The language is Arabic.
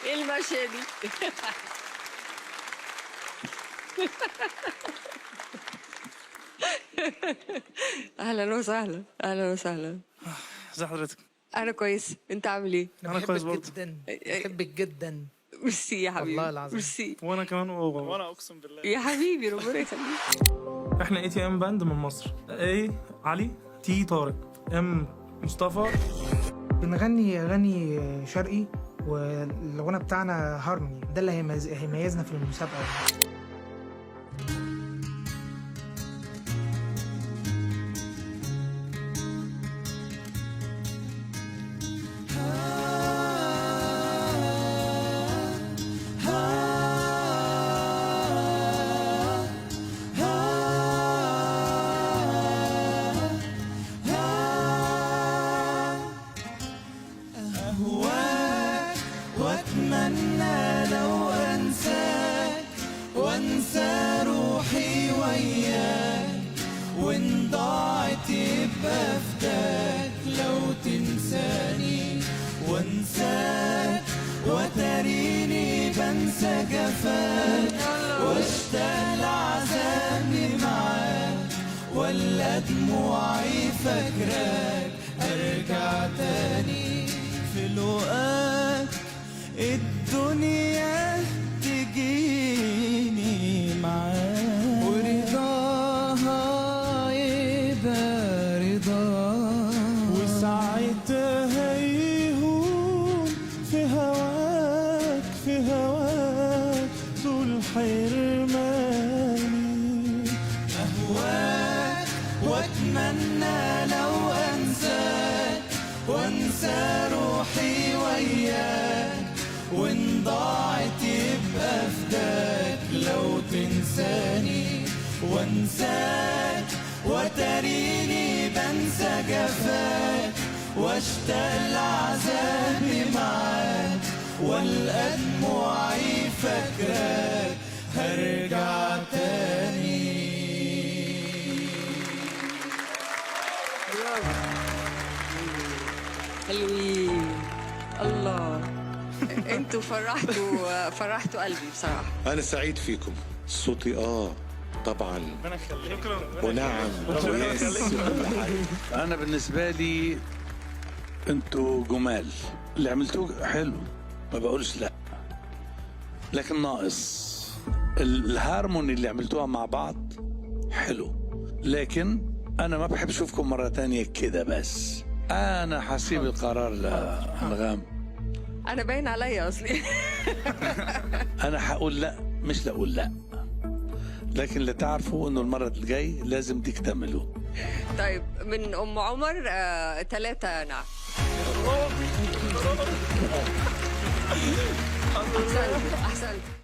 ايه الماشية دي؟ اهلا وسهلا، اهلا وسهلا. ازي حضرتك؟ انا كويس، انت عامل ايه؟ انا كويس برضه جدا، بحبك جدا ميرسي يا حبيبي، والله العظيم. ميرسي وانا كمان وانا اقسم بالله. يا حبيبي، ربنا يخليك. احنا اي تي ام باند من مصر. اي علي، تي طارق، ام مصطفى. بنغني اغاني شرقي، والغنى بتاعنا هارموني، ده اللي هيميزنا في المسابقه. واتمنى لو انساك وانسى روحي وياك، وان ضاعت يبقى فداك لو تنساني وانساك، وتريني بنسى جفاك واشتاق لعذابي معاك، ولا دموعي فاكراك ارجع تاني في لقاك الدنيا تجيني معاك، ورضاها يبقى رضاك، وساعتها يهون في هواك في هواك طول حرماني. أهواك واتمنى لو انساك وانسى روحي وياك، وان ضاعت يبقى فداك لو تنساني وانساك، وتريني بنسى جفاك واشتاق لعذابي معاك، والقى دموعي فاكراك هرجع تاني. حلوين الله. انتوا فرحتوا قلبي بصراحة. أنا سعيد فيكم. صوتي طبعا ربنا يخليك. ونعم ويس وكل حاجة. أنا بالنسبة لي أنتوا جمال، اللي عملتوه حلو ما بقولش لأ، لكن ناقص الهارموني اللي عملتوها مع بعض حلو، لكن أنا ما بحب أشوفكم مرة تانية كده. بس أنا هسيب القرار لأنغام. انا باين عليا اصلي. أنا هقول لأ، مش لأقول لأ، لكن اللي تعرفوا إنه المرة الجاي لازم تكتملوا. طيب من ام عمر 3 نعم. احسنت احسنت.